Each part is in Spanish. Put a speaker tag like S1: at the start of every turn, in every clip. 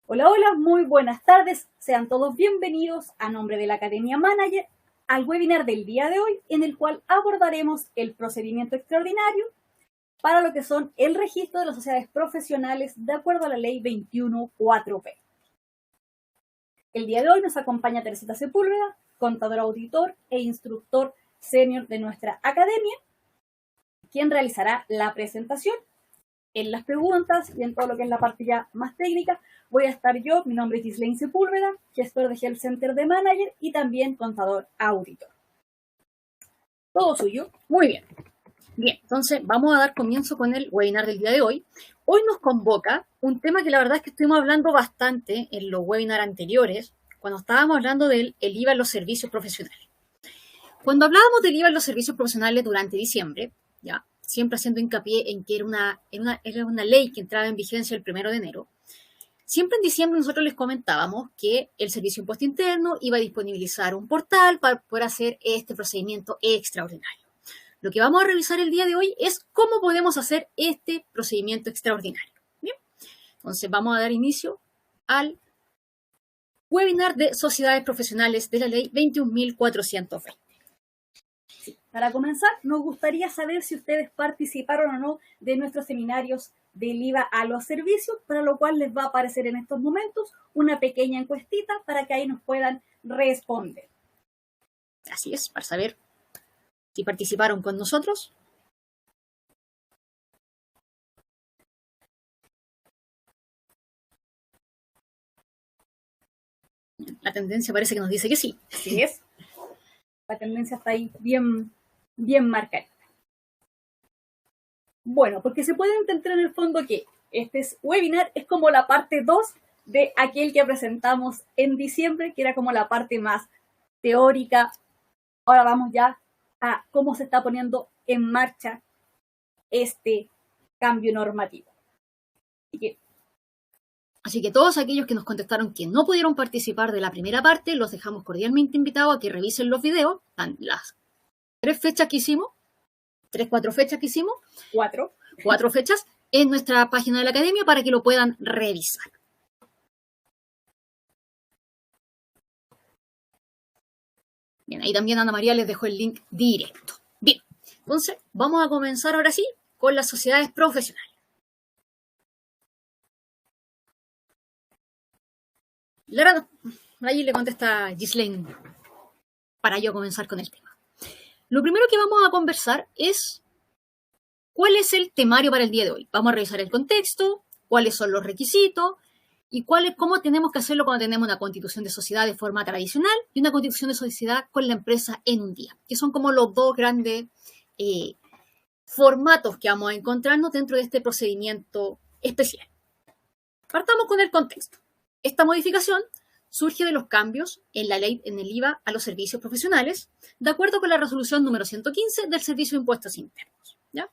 S1: Hola, hola, muy buenas tardes. Sean todos bienvenidos a nombre de la Academia Manager al webinar del día de hoy, en el cual abordaremos el procedimiento extraordinario para lo que son el registro de las sociedades profesionales de acuerdo a la ley 21.4p. El día de hoy nos acompaña Teresita Sepúlveda, contador auditor e instructor senior de nuestra academia, quien realizará la presentación. En las preguntas y en todo lo que es la parte ya más técnica voy a estar yo. Mi nombre es Gislaine Sepúlveda, gestor de Health Center de Manager y también contador auditor. Todo suyo. Muy bien. Bien, entonces vamos a dar comienzo con el webinar del día de hoy. Hoy nos convoca un tema que la verdad es que estuvimos hablando bastante en los webinars anteriores, cuando estábamos hablando del IVA en los servicios profesionales. Cuando hablábamos del IVA en los servicios profesionales durante diciembre, ya, siempre haciendo hincapié en que era una ley que entraba en vigencia el 1 de enero, siempre en diciembre nosotros les comentábamos que el Servicio de Impuesto Interno iba a disponibilizar un portal para poder hacer este procedimiento extraordinario. Lo que vamos a revisar el día de hoy es cómo podemos hacer este procedimiento extraordinario. Bien, entonces vamos a dar inicio al webinar de sociedades profesionales de la ley 21.420. Para comenzar, nos gustaría saber si ustedes participaron o no de nuestros seminarios del IVA a los servicios, para lo cual les va a aparecer en estos momentos una pequeña encuestita para que ahí nos puedan responder. Así es, para saber si participaron con nosotros. La tendencia parece que nos dice que sí. Así es. La tendencia está ahí bien marcada. Bueno, porque se puede entender en el fondo que este webinar es como la parte 2 de aquel que presentamos en diciembre, que era como la parte más teórica. Ahora vamos ya a cómo se está poniendo en marcha este cambio normativo. Así que todos aquellos que nos contestaron que no pudieron participar de la primera parte, los dejamos cordialmente invitados a que revisen los videos. Están las 4 fechas que hicimos, 4 fechas en nuestra página de la academia para que lo puedan revisar. Bien, ahí también Ana María les dejó el link directo. Bien, entonces vamos a comenzar ahora sí con las sociedades profesionales. Lara, ahí le contesta Gislaine para yo comenzar con el tema. Lo primero que vamos a conversar es cuál es el temario para el día de hoy. Vamos a revisar el contexto, cuáles son los requisitos y cómo tenemos que hacerlo cuando tenemos una constitución de sociedad de forma tradicional y una constitución de sociedad con la empresa en un día, que son como los dos grandes formatos que vamos a encontrarnos dentro de este procedimiento especial. Partamos con el contexto. Esta modificación surge de los cambios en la ley en el IVA a los servicios profesionales, de acuerdo con la resolución número 115 del Servicio de Impuestos Internos. ¿Ya?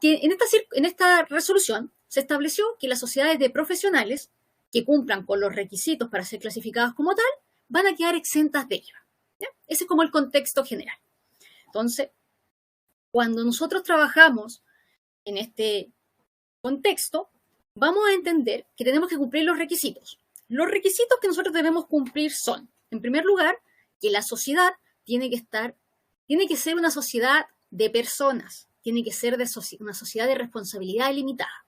S1: Que en esta resolución se estableció que las sociedades de profesionales que cumplan con los requisitos para ser clasificadas como tal van a quedar exentas de IVA. ¿Ya? Ese es como el contexto general. Entonces, cuando nosotros trabajamos en este contexto, vamos a entender que tenemos que cumplir los requisitos. Los requisitos que nosotros debemos cumplir son, en primer lugar, que la sociedad tiene que ser una sociedad de personas, tiene que ser una sociedad de responsabilidad limitada.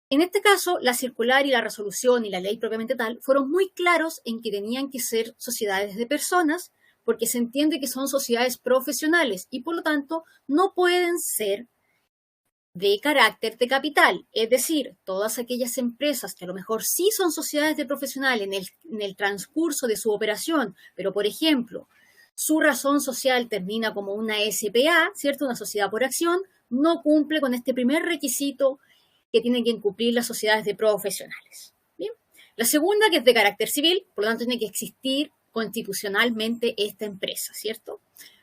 S1: En este caso, la circular y la resolución y la ley propiamente tal fueron muy claros en que tenían que ser sociedades de personas, porque se entiende que son sociedades profesionales y por lo tanto no pueden ser de carácter de capital, es decir, todas aquellas empresas que a lo mejor sí son sociedades de profesional en el transcurso de su operación, pero por ejemplo, su razón social termina como una SPA, ¿cierto? Una sociedad por acción, no cumple con este primer requisito que tienen que cumplir las sociedades de profesionales. Bien. La segunda, que es de carácter civil, por lo tanto tiene que existir constitucionalmente esta empresa, ¿cierto?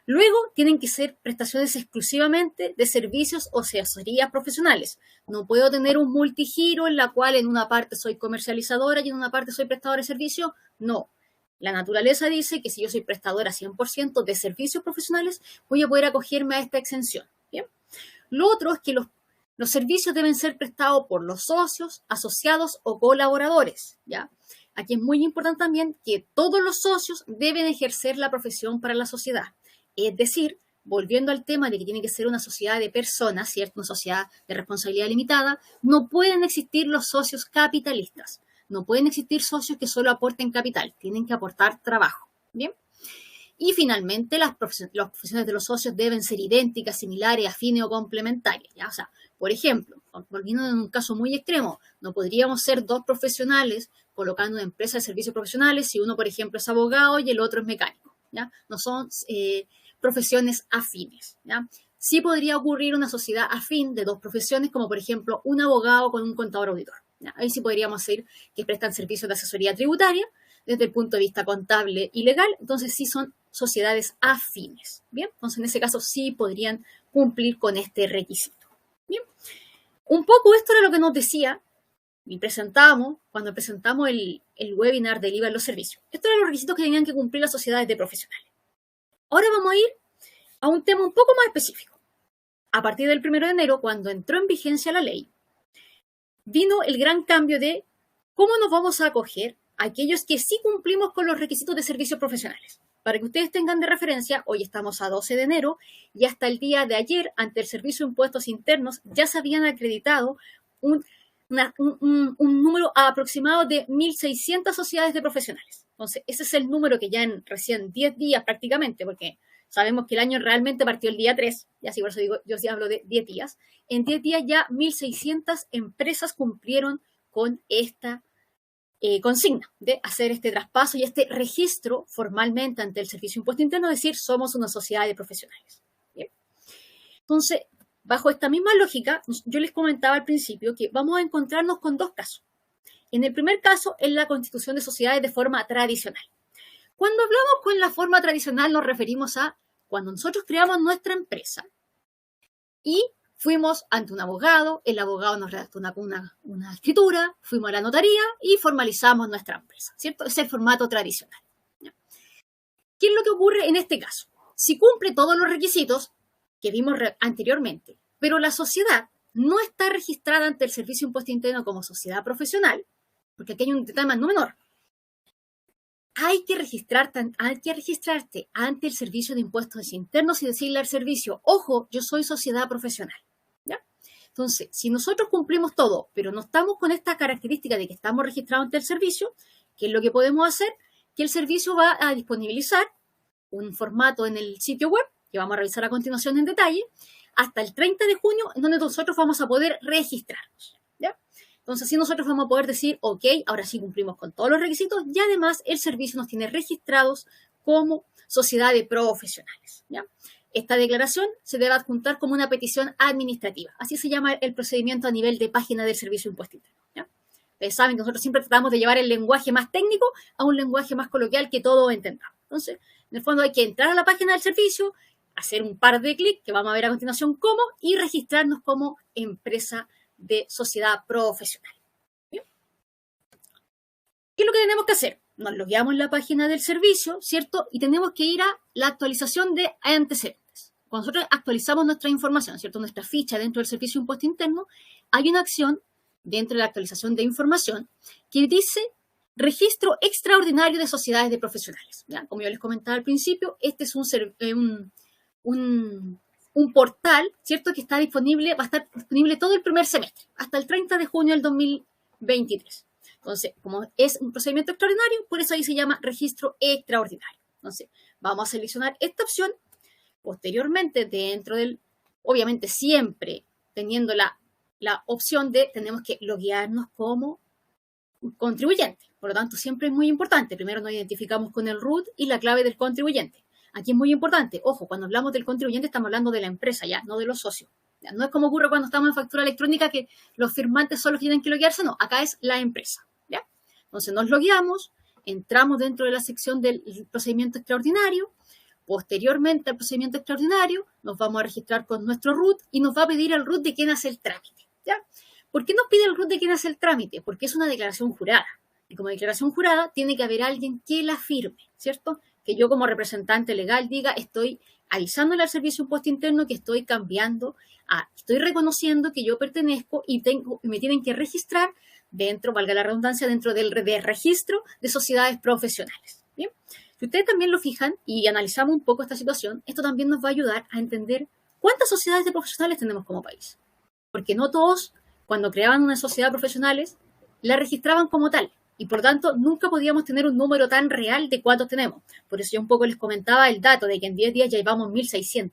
S1: Luego tienen que ser prestaciones exclusivamente de servicios o asesorías profesionales. No puedo tener un multigiro en la cual en una parte soy comercializadora y en una parte soy prestadora de servicio. No. La naturaleza dice que si yo soy prestadora 100% de servicios profesionales, voy a poder acogerme a esta exención. ¿Bien? Lo otro es que Los servicios deben ser prestados por los socios, asociados o colaboradores, ¿ya? Aquí es muy importante también que todos los socios deben ejercer la profesión para la sociedad. Es decir, volviendo al tema de que tiene que ser una sociedad de personas, ¿cierto? Una sociedad de responsabilidad limitada, no pueden existir los socios capitalistas. No pueden existir socios que solo aporten capital, tienen que aportar trabajo, ¿bien? Y finalmente, las profesiones de los socios deben ser idénticas, similares, afines o complementarias, ¿ya? O sea, por ejemplo, volviendo en un caso muy extremo, no podríamos ser dos profesionales colocando una empresa de servicios profesionales si uno, por ejemplo, es abogado y el otro es mecánico, ¿ya? No son profesiones afines, ¿ya? Sí podría ocurrir una sociedad afín de dos profesiones, como por ejemplo un abogado con un contador auditor, ¿ya? Ahí sí podríamos decir que prestan servicios de asesoría tributaria desde el punto de vista contable y legal, entonces sí son sociedades afines, ¿bien? Entonces en ese caso sí podrían cumplir con este requisito, ¿bien? Un poco esto era lo que nos decía y presentamos cuando presentamos el webinar del IVA en los servicios. Estos eran los requisitos que tenían que cumplir las sociedades de profesionales. Ahora vamos a ir a un tema un poco más específico. A partir del 1 de enero, cuando entró en vigencia la ley, vino el gran cambio de cómo nos vamos a acoger a aquellos que sí cumplimos con los requisitos de servicios profesionales. Para que ustedes tengan de referencia, hoy estamos a 12 de enero y hasta el día de ayer, ante el Servicio de Impuestos Internos, ya se habían acreditado un número aproximado de 1.600 sociedades de profesionales. Entonces, ese es el número que ya en recién 10 días prácticamente, porque sabemos que el año realmente partió el día 3, y así por eso digo, yo sí hablo de 10 días. En 10 días ya 1.600 empresas cumplieron con esta consigna de hacer este traspaso y este registro formalmente ante el Servicio de Impuesto Interno, es decir, somos una sociedad de profesionales. ¿Bien? Entonces, bajo esta misma lógica, yo les comentaba al principio que vamos a encontrarnos con dos casos. En el primer caso, es la constitución de sociedades de forma tradicional. Cuando hablamos con la forma tradicional, nos referimos a cuando nosotros creamos nuestra empresa y fuimos ante un abogado, el abogado nos redactó una escritura, fuimos a la notaría y formalizamos nuestra empresa, ¿cierto? Es el formato tradicional. ¿Ya? ¿Qué es lo que ocurre en este caso? Si cumple todos los requisitos que vimos anteriormente, pero la sociedad no está registrada ante el Servicio de Impuesto Interno como sociedad profesional, porque aquí hay un tema no menor, hay que registrarte ante el Servicio de Impuestos Internos y decirle al servicio, ojo, yo soy sociedad profesional. ¿Ya? Entonces, si nosotros cumplimos todo, pero no estamos con esta característica de que estamos registrados ante el servicio, ¿qué es lo que podemos hacer? Que el servicio va a disponibilizar un formato en el sitio web, que vamos a revisar a continuación en detalle, hasta el 30 de junio, en donde nosotros vamos a poder registrarnos. ¿Ya? Entonces, así nosotros vamos a poder decir, ok, ahora sí cumplimos con todos los requisitos y además el servicio nos tiene registrados como sociedad de profesionales. ¿Ya? Esta declaración se debe adjuntar como una petición administrativa. Así se llama el procedimiento a nivel de página del Servicio de Impuesto Interno. ¿Ya? Ustedes saben que nosotros siempre tratamos de llevar el lenguaje más técnico a un lenguaje más coloquial que todos entendamos. Entonces, en el fondo hay que entrar a la página del servicio, hacer un par de clics, que vamos a ver a continuación cómo, y registrarnos como empresa de sociedad profesional. ¿Bien? ¿Qué es lo que tenemos que hacer? Nos logueamos en la página del servicio, ¿cierto? Y tenemos que ir a la actualización de antecedentes. Cuando nosotros actualizamos nuestra información, ¿cierto? Nuestra ficha dentro del Servicio de Impuesto Interno, hay una acción dentro de la actualización de información que dice registro extraordinario de sociedades de profesionales. ¿Ya? Como yo les comentaba al principio, este es un portal, ¿cierto? Que está disponible, va a estar disponible todo el primer semestre, hasta el 30 de junio del 2023. Entonces, como es un procedimiento extraordinario, por eso ahí se llama registro extraordinario. Entonces, vamos a seleccionar esta opción. Posteriormente, dentro del, obviamente siempre teniendo la opción de, tenemos que loguearnos como contribuyente. Por lo tanto, siempre es muy importante. Primero nos identificamos con el root y la clave del contribuyente. Aquí es muy importante. Ojo, cuando hablamos del contribuyente estamos hablando de la empresa ya, no de los socios. ¿Ya? No es como ocurre cuando estamos en factura electrónica que los firmantes son los que tienen que loguearse. No, acá es la empresa. ¿Ya? Entonces nos logueamos, entramos dentro de la sección del procedimiento extraordinario. Posteriormente al procedimiento extraordinario nos vamos a registrar con nuestro root y nos va a pedir el root de quién hace el trámite. ¿Ya? ¿Por qué nos pide el root de quién hace el trámite? Porque es una declaración jurada. Y como declaración jurada tiene que haber alguien que la firme, ¿cierto? que yo como representante legal diga, estoy avisándole al Servicio de Impuesto Interno que estoy cambiando, estoy reconociendo que yo pertenezco y me tienen que registrar dentro, valga la redundancia, dentro del registro de sociedades profesionales. Bien, si ustedes también lo fijan y analizamos un poco esta situación, esto también nos va a ayudar a entender cuántas sociedades de profesionales tenemos como país. Porque no todos, cuando creaban una sociedad de profesionales, la registraban como tal. Y por tanto, nunca podíamos tener un número tan real de cuántos tenemos. Por eso yo un poco les comentaba el dato de que en 10 días ya llevamos 1.600.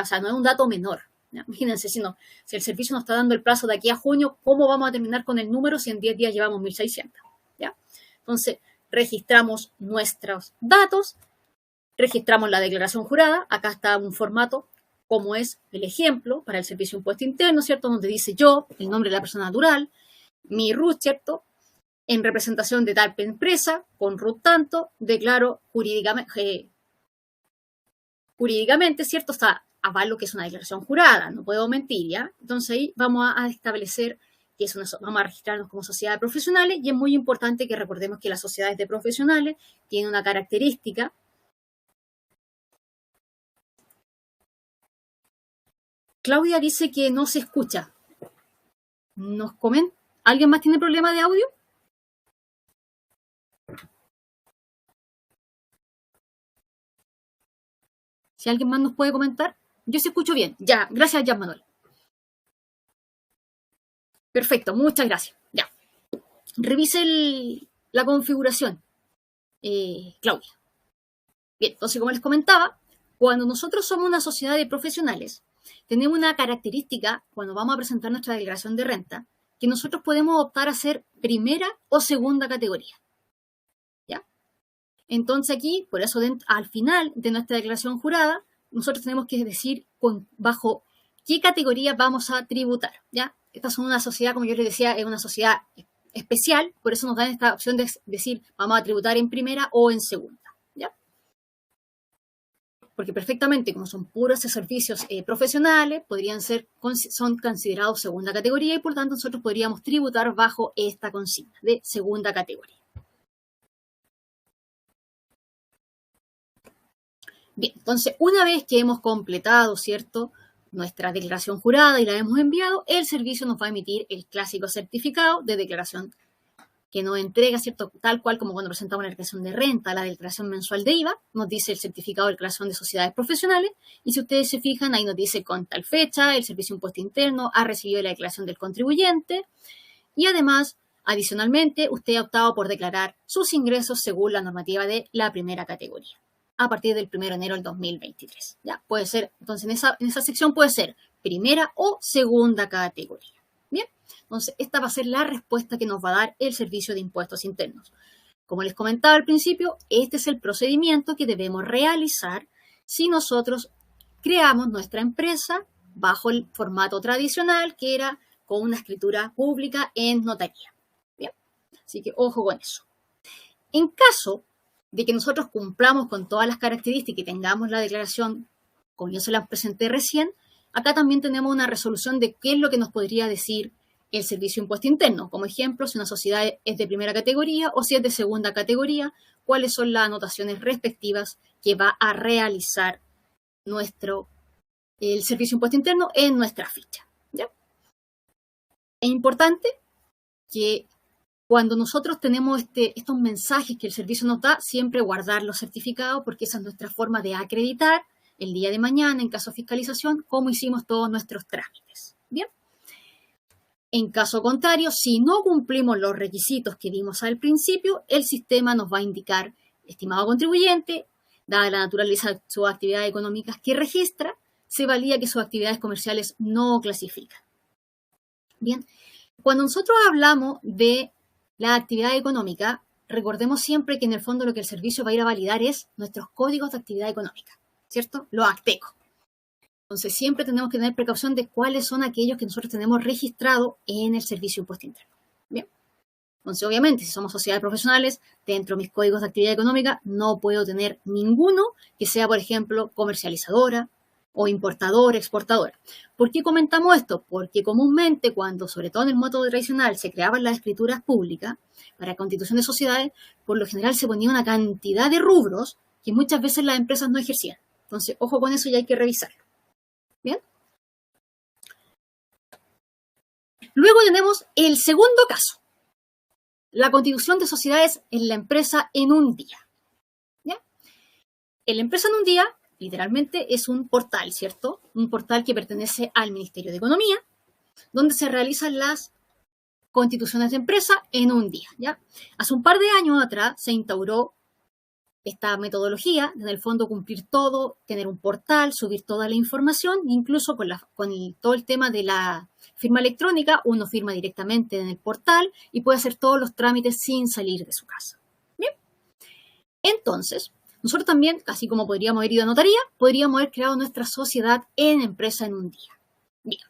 S1: O sea, no es un dato menor. ¿Ya? Imagínense, si el servicio nos está dando el plazo de aquí a junio, ¿cómo vamos a terminar con el número si en 10 días llevamos 1.600? ¿Ya? Entonces, registramos nuestros datos, registramos la declaración jurada. Acá está un formato como es el ejemplo para el Servicio de Impuesto Interno, ¿cierto? Donde dice yo, el nombre de la persona natural, mi RUT, ¿cierto? En representación de tal empresa, con RUT tanto, declaro jurídicamente, ¿cierto? Está avalo que es una declaración jurada, no puedo mentir, ¿ya? Entonces ahí vamos a establecer que vamos a registrarnos como sociedades profesionales y es muy importante que recordemos que las sociedades de profesionales tienen una característica. Claudia dice que no se escucha. ¿Nos comenta? ¿Alguien más tiene problema de audio? Si alguien más nos puede comentar. Yo sí escucho bien. Ya, gracias, Jan Manuel. Perfecto, muchas gracias. Ya. Revise la configuración, Claudia. Bien, entonces, como les comentaba, cuando nosotros somos una sociedad de profesionales, tenemos una característica cuando vamos a presentar nuestra declaración de renta, que nosotros podemos optar a ser primera o segunda categoría. ¿Ya? Entonces aquí, por eso al final de nuestra declaración jurada, nosotros tenemos que decir bajo qué categoría vamos a tributar. ¿Ya? Esta es una sociedad, como yo les decía, es una sociedad especial, por eso nos dan esta opción de decir vamos a tributar en primera o en segunda. ¿Ya? Porque perfectamente, como son puros servicios profesionales, son considerados segunda categoría y por tanto nosotros podríamos tributar bajo esta consigna de segunda categoría. Bien, entonces una vez que hemos completado, ¿cierto?, nuestra declaración jurada y la hemos enviado, el servicio nos va a emitir el clásico certificado de declaración que nos entrega, ¿cierto?, tal cual como cuando presentamos la declaración de renta, la declaración mensual de IVA, nos dice el certificado de declaración de sociedades profesionales, y si ustedes se fijan, ahí nos dice con tal fecha, el Servicio de Impuesto Interno ha recibido la declaración del contribuyente, y además, adicionalmente, usted ha optado por declarar sus ingresos según la normativa de la primera categoría, a partir del 1 de enero del 2023. ¿Ya? Puede ser, entonces en esa sección puede ser primera o segunda categoría. Bien, entonces esta va a ser la respuesta que nos va a dar el Servicio de Impuestos Internos. Como les comentaba al principio, este es el procedimiento que debemos realizar si nosotros creamos nuestra empresa bajo el formato tradicional, que era con una escritura pública en notaría. Bien, así que ojo con eso. En caso de que nosotros cumplamos con todas las características y tengamos la declaración, como yo se la presenté recién, acá también tenemos una resolución de qué es lo que nos podría decir el Servicio de Impuesto Interno. Como ejemplo, si una sociedad es de primera categoría o si es de segunda categoría, cuáles son las anotaciones respectivas que va a realizar el Servicio de Impuesto Interno en nuestra ficha. ¿Ya? Es importante que cuando nosotros tenemos estos mensajes que el servicio nos da, siempre guardar los certificados, porque esa es nuestra forma de acreditar el día de mañana, en caso de fiscalización, cómo hicimos todos nuestros trámites. Bien. En caso contrario, si no cumplimos los requisitos que vimos al principio, el sistema nos va a indicar, estimado contribuyente, dada la naturaleza de sus actividades económicas que registra, se valida que sus actividades comerciales no clasifican. Bien. Cuando nosotros hablamos de la actividad económica, recordemos siempre que en el fondo lo que el servicio va a ir a validar es nuestros códigos de actividad económica, ¿cierto? Los ACTECO. Entonces siempre tenemos que tener precaución de cuáles son aquellos que nosotros tenemos registrados en el Servicio de Impuesto Interno. Bien. Entonces obviamente si somos sociedades profesionales, dentro de mis códigos de actividad económica no puedo tener ninguno que sea, por ejemplo, comercializadora o importadora, exportadora. ¿Por qué comentamos esto? Porque comúnmente cuando, sobre todo en el método tradicional, se creaban las escrituras públicas para constitución de sociedades, por lo general se ponía una cantidad de rubros que muchas veces las empresas no ejercían. Entonces, ojo con eso y hay que revisarlo. ¿Bien? Luego tenemos el segundo caso. La constitución de sociedades en la empresa en un día. ¿Ya? En la empresa en un día, literalmente, es un portal, ¿cierto? Un portal que pertenece al Ministerio de Economía, donde se realizan las constituciones de empresa en un día. ¿Ya? Hace un par de años atrás se instauró esta metodología, en el fondo cumplir todo, tener un portal, subir toda la información, incluso con todo el tema de la firma electrónica, uno firma directamente en el portal y puede hacer todos los trámites sin salir de su casa. Bien. Entonces, nosotros también, así como podríamos haber ido a notaría, podríamos haber creado nuestra sociedad en empresa en un día. Bien.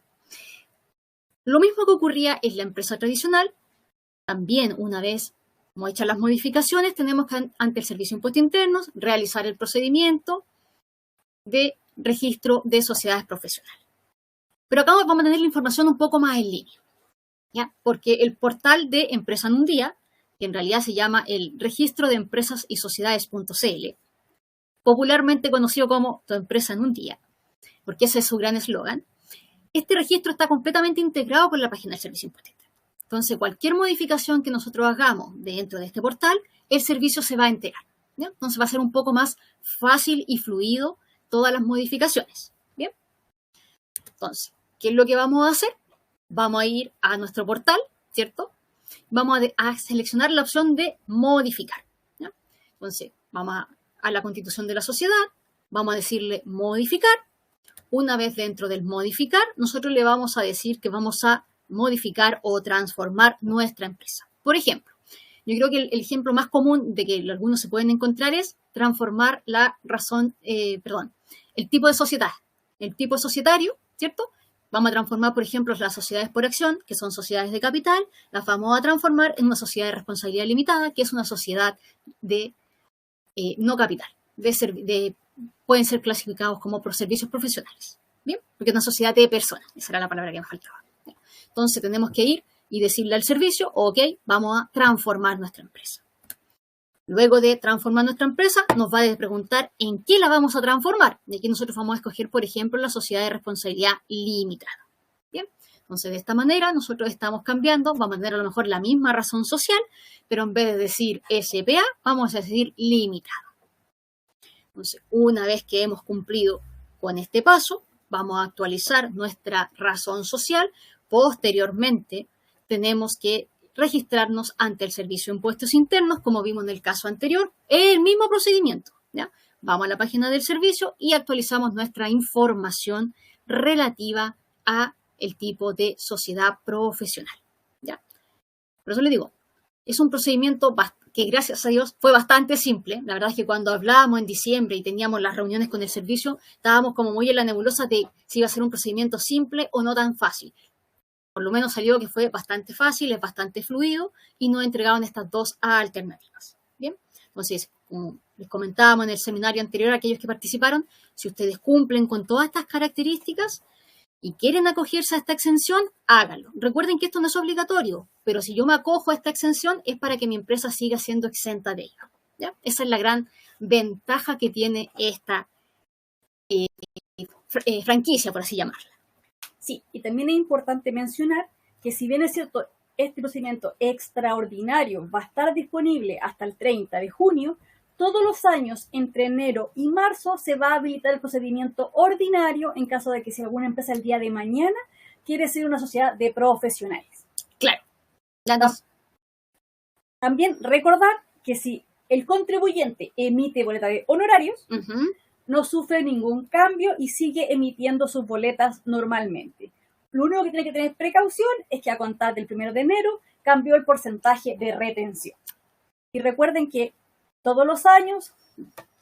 S1: Lo mismo que ocurría en la empresa tradicional, también una vez como hechas las modificaciones, tenemos que, ante el Servicio de Impuestos Internos, realizar el procedimiento de registro de sociedades profesionales. Pero acá vamos a tener la información un poco más en línea, ¿ya? Porque el portal de Empresa en un día, que en realidad se llama el Registro de Empresas y Sociedades.cl, popularmente conocido como Tu Empresa en un Día, porque ese es su gran eslogan, este registro está completamente integrado con la página del Servicio de Impuestos Internos. Entonces, cualquier modificación que nosotros hagamos dentro de este portal, el servicio se va a enterar, ¿ya? Entonces va a ser un poco más fácil y fluido todas las modificaciones. ¿Bien? Entonces, ¿qué es lo que vamos a hacer? Vamos a ir a nuestro portal, ¿cierto? Vamos a seleccionar la opción de modificar, ¿ya? Entonces, vamos a la constitución de la sociedad, vamos a decirle modificar. Una vez dentro del modificar, nosotros le vamos a decir que vamos a modificar o transformar nuestra empresa. Por ejemplo, yo creo que el ejemplo más común de que algunos se pueden encontrar es transformar el tipo de sociedad. El tipo societario, ¿cierto? Vamos a transformar, por ejemplo, las sociedades por acción, que son sociedades de capital, las vamos a transformar en una sociedad de responsabilidad limitada, que es una sociedad de no capital. Pueden ser clasificados como por servicios profesionales. ¿Bien? Porque es una sociedad de personas. Esa era la palabra que me faltaba. Entonces tenemos que ir y decirle al servicio, ok, vamos a transformar nuestra empresa. Luego de transformar nuestra empresa, nos va a preguntar en qué la vamos a transformar. Y aquí nosotros vamos a escoger, por ejemplo, la sociedad de responsabilidad limitada. Bien, entonces de esta manera nosotros estamos cambiando, vamos a tener a lo mejor la misma razón social, pero en vez de decir SPA, vamos a decir limitada. Entonces, una vez que hemos cumplido con este paso, vamos a actualizar nuestra razón social. Posteriormente, tenemos que registrarnos ante el Servicio de Impuestos Internos, como vimos en el caso anterior, el mismo procedimiento, ¿ya? Vamos a la página del servicio y actualizamos nuestra información relativa a el tipo de sociedad profesional, ¿ya? Por eso le digo, es un procedimiento que gracias a Dios fue bastante simple. La verdad es que cuando hablábamos en diciembre y teníamos las reuniones con el servicio, estábamos como muy en la nebulosa de si iba a ser un procedimiento simple o no tan fácil. Por lo menos salió que fue bastante fácil, es bastante fluido y nos entregaban estas dos alternativas. Bien, entonces, como les comentábamos en el seminario anterior a aquellos que participaron, si ustedes cumplen con todas estas características y quieren acogerse a esta exención, háganlo. Recuerden que esto no es obligatorio, pero si yo me acojo a esta exención es para que mi empresa siga siendo exenta de ella, ¿ya? Esa es la gran ventaja que tiene esta franquicia, por así llamarla.
S2: Sí, y también es importante mencionar que si bien es cierto, este procedimiento extraordinario va a estar disponible hasta el 30 de junio, todos los años entre enero y marzo se va a habilitar el procedimiento ordinario en caso de que si alguna empresa el día de mañana quiere ser una sociedad de profesionales.
S1: Claro.
S2: También recordar que si el contribuyente emite boleta de honorarios, no sufre ningún cambio y sigue emitiendo sus boletas normalmente. Lo único que tiene que tener precaución es que a contar del 1 de enero cambió el porcentaje de retención. Y recuerden que todos los años,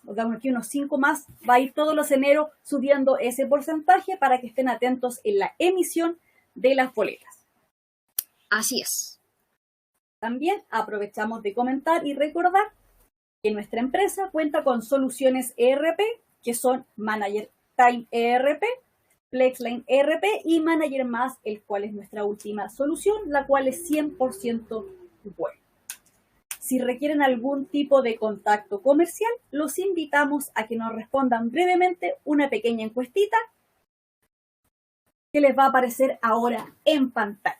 S2: digamos aquí unos 5 más, va a ir todos los enero subiendo ese porcentaje para que estén atentos en la emisión de las boletas.
S1: Así es.
S2: También aprovechamos de comentar y recordar que nuestra empresa cuenta con soluciones ERP, que son Manager Time ERP, Flexline ERP y Manager Más, el cual es nuestra última solución, la cual es 100% buena. Si requieren algún tipo de contacto comercial, los invitamos a que nos respondan brevemente una pequeña encuestita que les va a aparecer ahora en pantalla.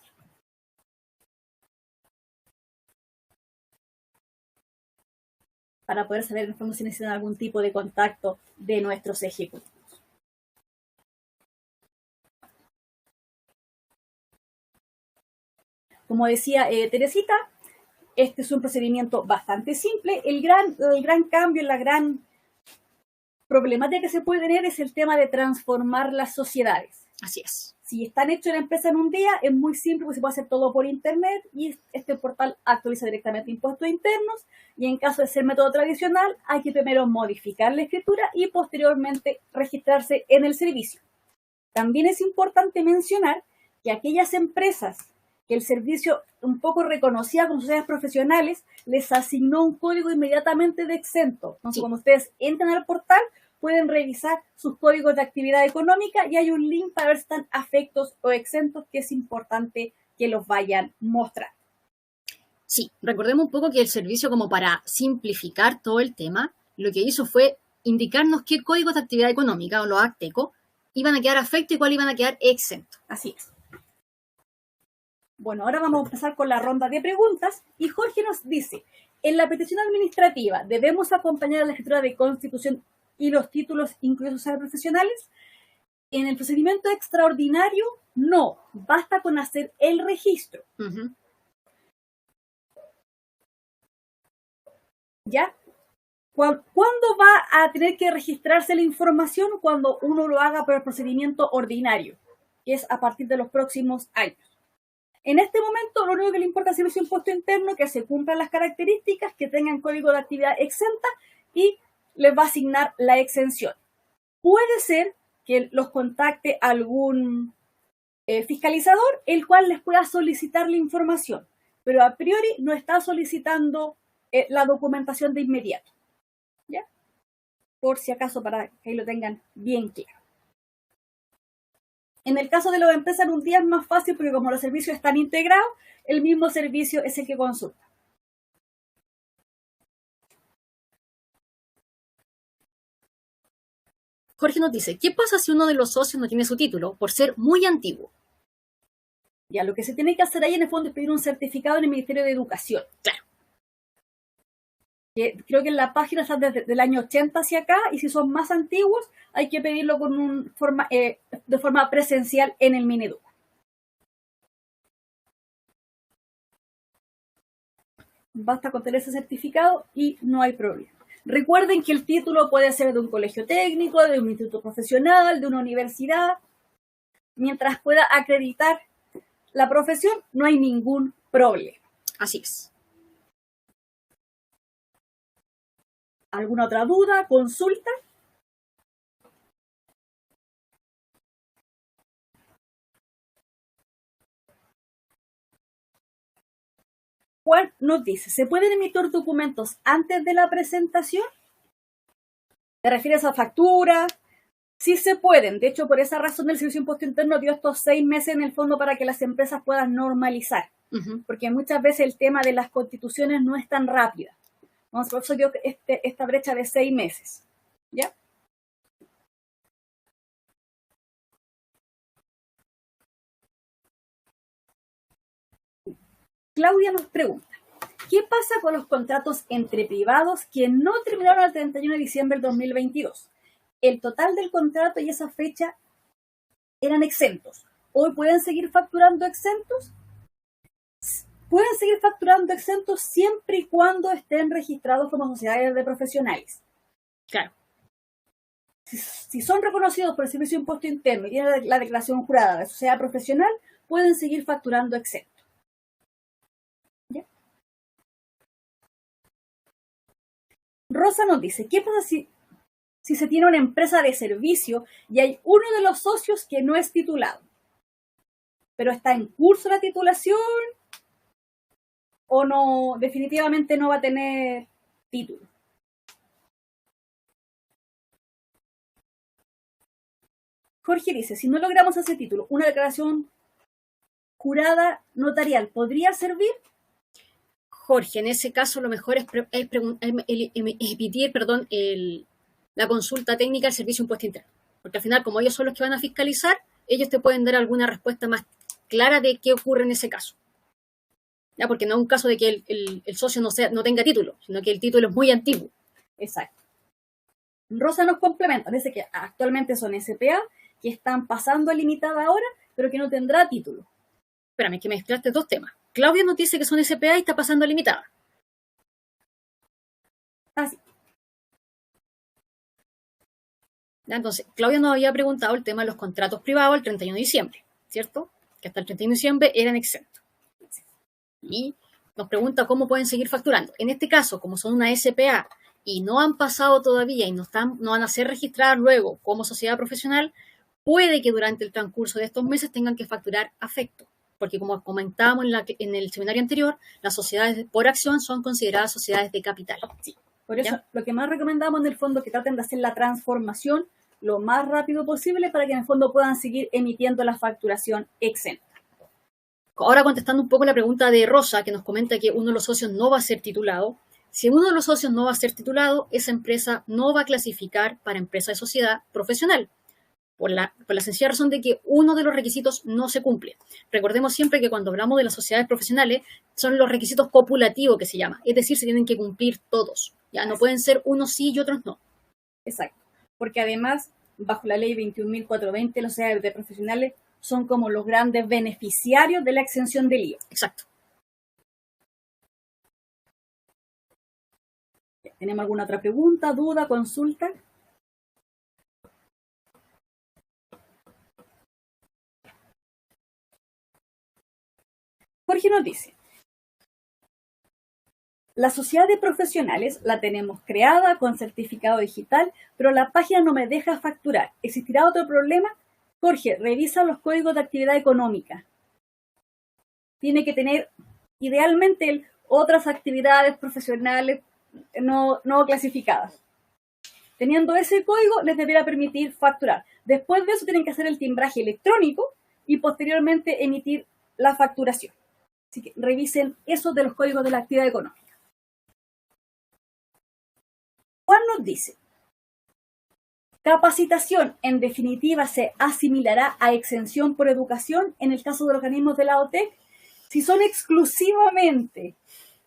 S2: Para poder saber en el fondo si necesitan algún tipo de contacto de nuestros ejecutivos. Como decía Teresita, este es un procedimiento bastante simple. El gran cambio, la gran problemática que se puede tener es el tema de transformar las sociedades.
S1: Así es.
S2: Si están hechos en la empresa en un día, es muy simple porque se puede hacer todo por internet y este portal actualiza directamente impuestos internos, y en caso de ser método tradicional hay que primero modificar la escritura y posteriormente registrarse en el servicio. También es importante mencionar que aquellas empresas que el servicio un poco reconocía como sociedades profesionales les asignó un código inmediatamente de exento. Entonces, cuando ustedes entran al portal, pueden revisar sus códigos de actividad económica y hay un link para ver si están afectos o exentos, que es importante que los vayan mostrando.
S1: Sí, recordemos un poco que el servicio, como para simplificar todo el tema, lo que hizo fue indicarnos qué códigos de actividad económica, o los ACTECO, iban a quedar afectos y cuáles iban a quedar exentos.
S2: Así es. Bueno, ahora vamos a empezar con la ronda de preguntas y Jorge nos dice: en la petición administrativa, ¿debemos acompañar a la escritura de constitución y los títulos incluidos sociales profesionales? En el procedimiento extraordinario, no. Basta con hacer el registro. ¿Ya? ¿Cuándo va a tener que registrarse la información? Cuando uno lo haga por el procedimiento ordinario, que es a partir de los próximos años. En este momento, lo único que le importa al Servicio de Impuesto Interno es que se cumplan las características, que tengan código de actividad exenta y les va a asignar la exención. Puede ser que los contacte algún fiscalizador, el cual les pueda solicitar la información, pero a priori no está solicitando la documentación de inmediato. ¿Ya? Por si acaso, para que ahí lo tengan bien claro. En el caso de las empresas en un día es más fácil porque como los servicios están integrados, el mismo servicio es el que consulta.
S1: Jorge nos dice: ¿qué pasa si uno de los socios no tiene su título por ser muy antiguo?
S2: Ya, lo que se tiene que hacer ahí en el fondo es pedir un certificado en el Ministerio de Educación.
S1: Claro.
S2: Creo que en la página está desde el año 80 hacia acá, y si son más antiguos hay que pedirlo de forma presencial en el Mineduc. Basta con tener ese certificado y no hay problema. Recuerden que el título puede ser de un colegio técnico, de un instituto profesional, de una universidad. Mientras pueda acreditar la profesión, no hay ningún problema.
S1: Así es.
S2: ¿Alguna otra duda? ¿Consulta? Juan nos dice: ¿se pueden emitir documentos antes de la presentación? ¿Te refieres a factura? Sí se pueden. De hecho, por esa razón el Servicio de Impuesto Interno dio estos 6 meses en el fondo para que las empresas puedan normalizar. Porque muchas veces el tema de las constituciones no es tan rápida. Por eso dio esta brecha de 6 meses. ¿Ya? Claudia nos pregunta: ¿qué pasa con los contratos entre privados que no terminaron el 31 de diciembre del 2022? El total del contrato y esa fecha eran exentos. ¿Hoy pueden seguir facturando exentos? Pueden seguir facturando exentos siempre y cuando estén registrados como sociedades de profesionales.
S1: Claro.
S2: Si son reconocidos por el Servicio de Impuesto Interno y tienen la declaración jurada de sociedad profesional, pueden seguir facturando exentos. ¿Ya? Rosa nos dice: ¿qué pasa si se tiene una empresa de servicio y hay uno de los socios que no es titulado, pero está en curso la titulación, o no, definitivamente no va a tener título? Jorge dice: si no logramos ese título, ¿una declaración jurada notarial podría servir?
S1: Jorge, en ese caso lo mejor es emitir, la consulta técnica al Servicio de Impuesto Interno. Porque al final, como ellos son los que van a fiscalizar, ellos te pueden dar alguna respuesta más clara de qué ocurre en ese caso. ¿Ya? Porque no es un caso de que el socio no tenga título, sino que el título es muy antiguo.
S2: Exacto. Rosa nos complementa, dice que actualmente son SPA, que están pasando a limitada ahora, pero que no tendrá título.
S1: Espérame, que mezclaste dos temas. Claudia nos dice que son SPA y está pasando a limitada.
S2: Así.
S1: Entonces, Claudia nos había preguntado el tema de los contratos privados el 31 de diciembre, ¿cierto? Que hasta el 31 de diciembre eran exentos. Y nos pregunta cómo pueden seguir facturando. En este caso, como son una SPA y no han pasado todavía y no van a ser registradas luego como sociedad profesional, puede que durante el transcurso de estos meses tengan que facturar afecto. Porque como comentábamos en el seminario anterior, las sociedades por acción son consideradas sociedades de capital.
S2: Sí. Por eso,
S1: ¿ya?
S2: Lo que más recomendamos en el fondo es que traten de hacer la transformación lo más rápido posible para que en el fondo puedan seguir emitiendo la facturación exenta.
S1: Ahora contestando un poco la pregunta de Rosa, que nos comenta que uno de los socios no va a ser titulado. Si uno de los socios no va a ser titulado, esa empresa no va a clasificar para empresa de sociedad profesional. Por la sencilla razón de que uno de los requisitos no se cumple. Recordemos siempre que cuando hablamos de las sociedades profesionales son los requisitos copulativos que se llama, es decir, se tienen que cumplir todos. Ya no pueden ser unos sí y otros no.
S2: Exacto, porque además, bajo la ley 21.420, las sociedades de profesionales son como los grandes beneficiarios de la exención del IVA.
S1: Exacto.
S2: ¿Tenemos alguna otra pregunta, duda, consulta? Jorge nos dice, la sociedad de profesionales la tenemos creada con certificado digital, pero la página no me deja facturar. ¿Existirá otro problema? Jorge, revisa los códigos de actividad económica. Tiene que tener, idealmente, otras actividades profesionales no clasificadas. Teniendo ese código, les deberá permitir facturar. Después de eso, tienen que hacer el timbraje electrónico y posteriormente emitir la facturación. Así que revisen eso de los códigos de la actividad económica. Juan nos dice, capacitación en definitiva se asimilará a exención por educación en el caso de los organismos de la OTEC. Si son exclusivamente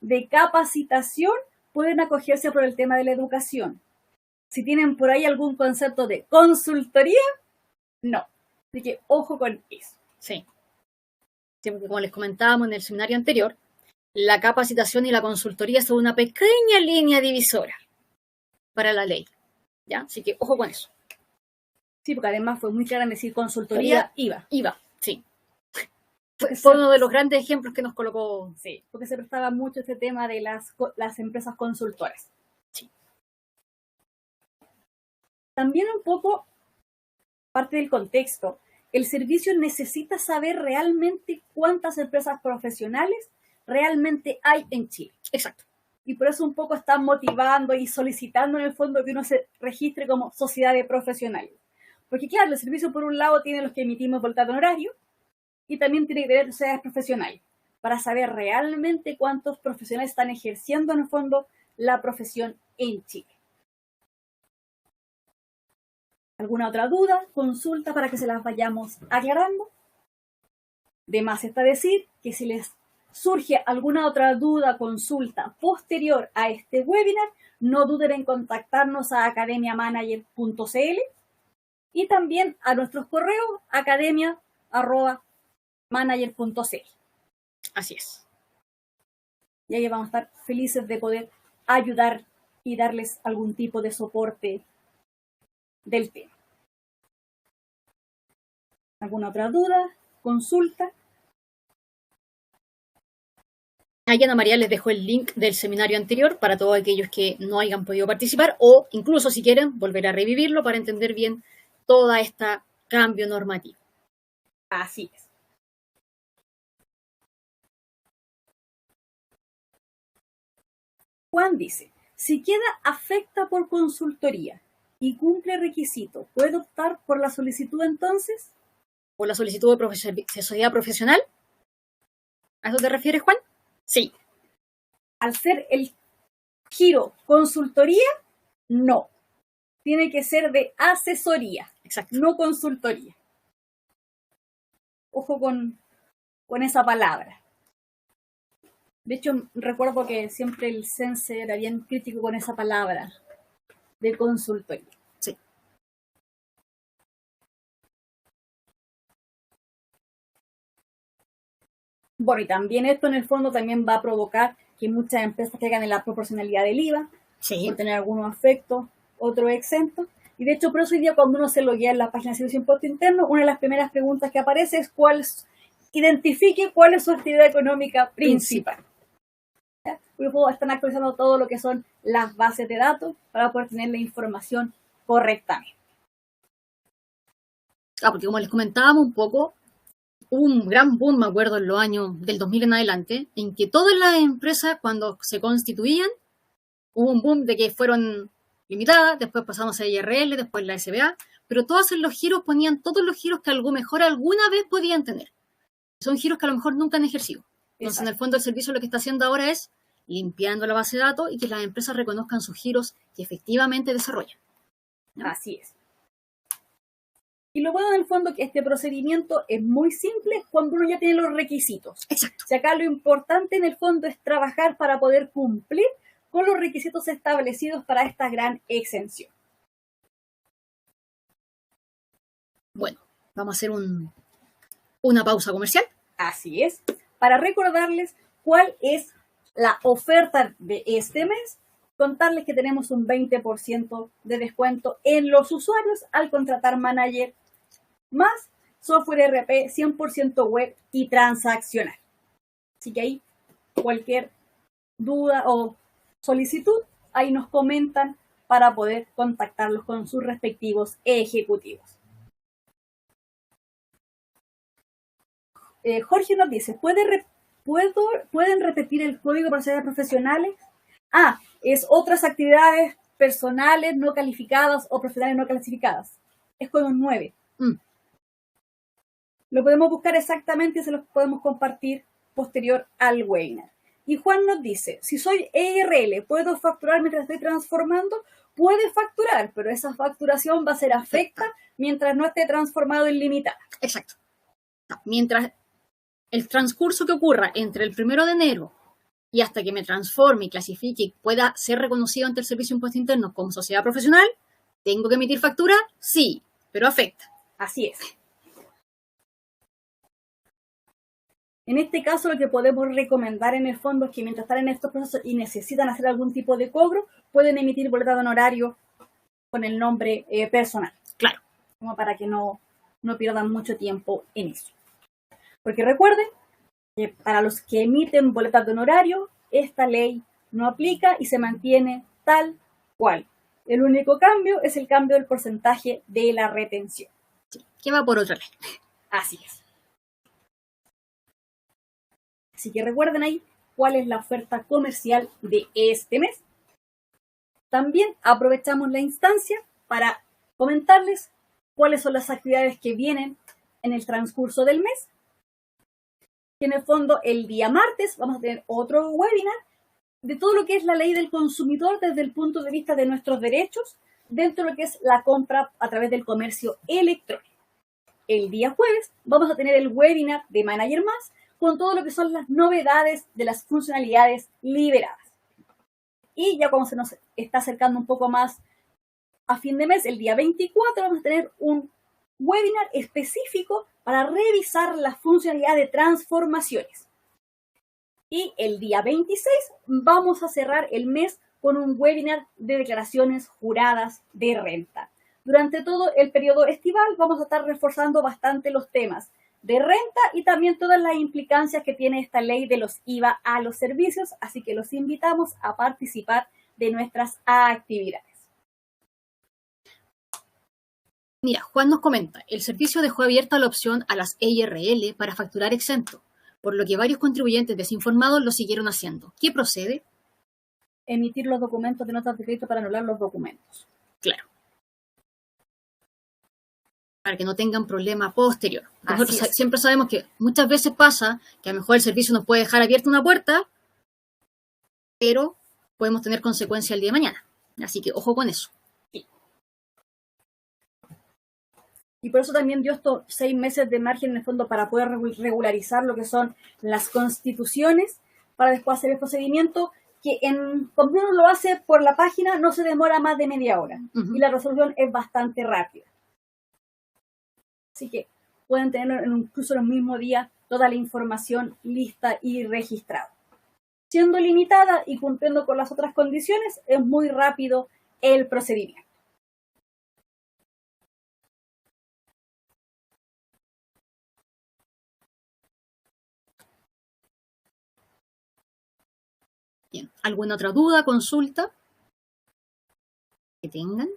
S2: de capacitación, pueden acogerse por el tema de la educación. Si tienen por ahí algún concepto de consultoría, no. Así que ojo con eso.
S1: Sí. Sí, porque como les comentábamos en el seminario anterior, la capacitación y la consultoría son una pequeña línea divisora para la ley. ¿Ya? Así que ojo con eso.
S2: Sí, porque además fue muy clara en decir consultoría, IVA.
S1: IVA, sí. Fue uno de los grandes ejemplos que nos colocó.
S2: Sí, porque se prestaba mucho este tema de las empresas consultoras.
S1: Sí.
S2: También un poco, parte del contexto, el servicio necesita saber realmente cuántas empresas profesionales realmente hay en Chile.
S1: Exacto.
S2: Y por eso un poco están motivando y solicitando en el fondo que uno se registre como sociedad de profesionales. Porque claro, el servicio por un lado tiene los que emitimos voluntad de honorario y también tiene que tener sociedades profesionales para saber realmente cuántos profesionales están ejerciendo en el fondo la profesión en Chile. ¿Alguna otra duda, consulta para que se las vayamos aclarando? De más está decir que si les surge alguna otra duda, consulta posterior a este webinar, no duden en contactarnos a academiamanager.cl y también a nuestros correos academia@manager.cl.
S1: Así es.
S2: Y ahí vamos a estar felices de poder ayudar y darles algún tipo de soporte del tema. ¿Alguna otra duda, consulta?
S1: Ahí Ana María les dejó el link del seminario anterior para todos aquellos que no hayan podido participar o incluso si quieren volver a revivirlo para entender bien todo este cambio normativo.
S2: Así es. Juan dice, si queda afecta por consultoría y cumple requisito, ¿puede optar por la solicitud entonces?
S1: ¿Por la solicitud de sociedad profesional? ¿A eso te refieres, Juan? Sí.
S2: Al ser el giro consultoría, no. Tiene que ser de asesoría,
S1: exacto,
S2: no consultoría. Ojo con esa palabra. De hecho, recuerdo que siempre el Sense era bien crítico con esa palabra de consultoría.
S1: sí.
S2: Bueno, y también esto en el fondo también va a provocar que muchas empresas caigan en la proporcionalidad del IVA,
S1: Sí.
S2: por tener algunos afectos, otros exentos. Y de hecho, por eso hoy día cuando uno se loguea en la página de Servicio de Impuesto Interno, una de las primeras preguntas que aparece es identifique cuál es su actividad económica principal. Luego están actualizando todo lo que son las bases de datos para poder tener la información correctamente.
S1: Porque como les comentábamos un poco, hubo un gran boom, me acuerdo, en los años del 2000 en adelante, en que todas las empresas, cuando se constituían, hubo un boom de que fueron limitadas, después pasamos a IRL, después la SBA, pero todos en los giros ponían todos los giros que a lo mejor alguna vez podían tener. Son giros que a lo mejor nunca han ejercido. Entonces, en el fondo, el servicio lo que está haciendo ahora es limpiando la base de datos y que las empresas reconozcan sus giros que efectivamente desarrollan.
S2: ¿No? Así es. Y lo bueno en el fondo que este procedimiento es muy simple cuando uno ya tiene los requisitos.
S1: Exacto.
S2: O sea, acá lo importante en el fondo es trabajar para poder cumplir con los requisitos establecidos para esta gran exención.
S1: Bueno, vamos a hacer una pausa comercial.
S2: Así es. Para recordarles cuál es la oferta de este mes, contarles que tenemos un 20% de descuento en los usuarios al contratar Manager más software ERP 100% web y transaccional. Así que ahí cualquier duda o solicitud, ahí nos comentan para poder contactarlos con sus respectivos ejecutivos. Jorge nos dice, ¿pueden repetir el código para actividades profesionales? Es otras actividades personales no calificadas o profesionales no clasificadas. Es código 9. Lo podemos buscar exactamente y se los podemos compartir posterior al webinar. Y Juan nos dice, si soy ERL, ¿puedo facturar mientras estoy transformando? Puede facturar, pero esa facturación va a ser afecta mientras no esté transformado en limitada.
S1: Exacto. Mientras el transcurso que ocurra entre el 1 de enero y hasta que me transforme y clasifique y pueda ser reconocido ante el Servicio de Impuesto Interno como sociedad profesional, ¿tengo que emitir factura? Sí, pero afecta.
S2: Así es. En este caso, lo que podemos recomendar en el fondo es que mientras están en estos procesos y necesitan hacer algún tipo de cobro, pueden emitir boleta de honorario con el nombre personal.
S1: Claro.
S2: Como para que no pierdan mucho tiempo en eso. Porque recuerden que para los que emiten boletas de honorario, esta ley no aplica y se mantiene tal cual. El único cambio es el cambio del porcentaje de la retención.
S1: Sí, que va por otra ley.
S2: Así es. Así que recuerden ahí cuál es la oferta comercial de este mes. También aprovechamos la instancia para comentarles cuáles son las actividades que vienen en el transcurso del mes. Que en el fondo el día martes vamos a tener otro webinar de todo lo que es la ley del consumidor desde el punto de vista de nuestros derechos dentro de lo que es la compra a través del comercio electrónico. El día jueves vamos a tener el webinar de Manager Más con todo lo que son las novedades de las funcionalidades liberadas. Y ya como se nos está acercando un poco más a fin de mes, el día 24 vamos a tener un webinar específico para revisar la funcionalidad de transformaciones. Y el día 26 vamos a cerrar el mes con un webinar de declaraciones juradas de renta. Durante todo el periodo estival vamos a estar reforzando bastante los temas de renta y también todas las implicancias que tiene esta ley de los IVA a los servicios, así que los invitamos a participar de nuestras actividades.
S1: Mira, Juan nos comenta, el servicio dejó abierta la opción a las EIRL para facturar exento, por lo que varios contribuyentes desinformados lo siguieron haciendo. ¿Qué procede?
S2: Emitir los documentos de notas de crédito para anular los documentos.
S1: Claro. Para que no tengan problema posterior. Nosotros siempre sabemos que muchas veces pasa que a lo mejor el servicio nos puede dejar abierta una puerta pero podemos tener consecuencias el día de mañana. Así que ojo con eso.
S2: Y por eso también dio estos 6 meses de margen en el fondo para poder regularizar lo que son las constituciones, para después hacer el procedimiento, que cuando uno lo hace por la página no se demora más de media hora. Y la resolución es bastante rápida. Así que pueden tener incluso el mismo día toda la información lista y registrada. Siendo limitada y cumpliendo con las otras condiciones, es muy rápido el procedimiento.
S1: Bien. ¿Alguna otra duda, consulta que tengan?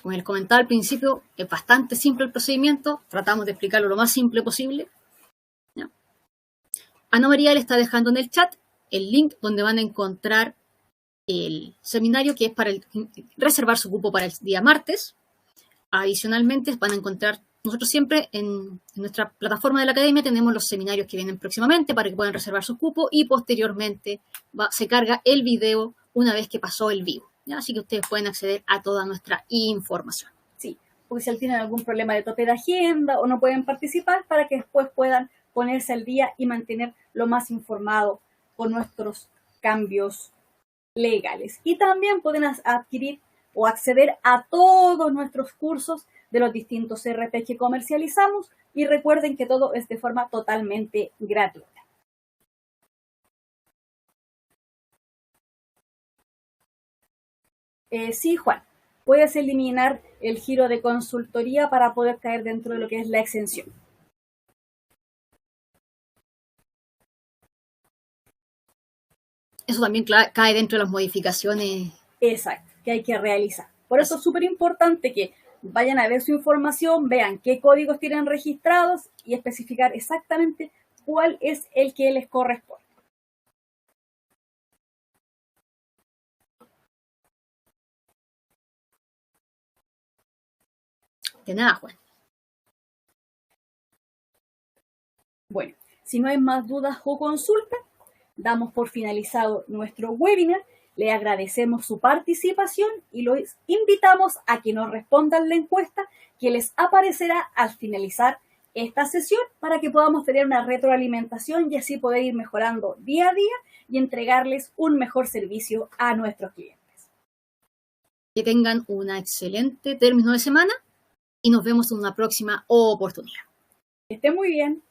S1: Como les comentaba al principio, es bastante simple el procedimiento. Tratamos de explicarlo lo más simple posible. ¿Ya? Ana María le está dejando en el chat el link donde van a encontrar el seminario, que es para reservar su cupo para el día martes. Adicionalmente, van a encontrar, nosotros siempre en nuestra plataforma de la academia tenemos los seminarios que vienen próximamente para que puedan reservar su cupo, y posteriormente se carga el video una vez que pasó el vivo. ¿Ya? Así que ustedes pueden acceder a toda nuestra información.
S2: Sí, porque si tienen algún problema de tope de agenda o no pueden participar, para que después puedan ponerse al día y mantener lo más informado con nuestros cambios legales. Y también pueden adquirir o acceder a todos nuestros cursos de los distintos CRP que comercializamos, y recuerden que todo es de forma totalmente gratuita. Sí, Juan, puedes eliminar el giro de consultoría para poder caer dentro de lo que es la exención.
S1: Eso también cae dentro de las modificaciones.
S2: Exacto, que hay que realizar. Por eso es súper importante que vayan a ver su información, vean qué códigos tienen registrados y especificar exactamente cuál es el que les corresponde.
S1: De nada, Juan.
S2: Bueno, si no hay más dudas o consultas, damos por finalizado nuestro webinar. Le agradecemos su participación y los invitamos a que nos respondan la encuesta que les aparecerá al finalizar esta sesión, para que podamos tener una retroalimentación y así poder ir mejorando día a día y entregarles un mejor servicio a nuestros clientes.
S1: Que tengan un excelente término de semana y nos vemos en una próxima oportunidad.
S2: Que estén muy bien.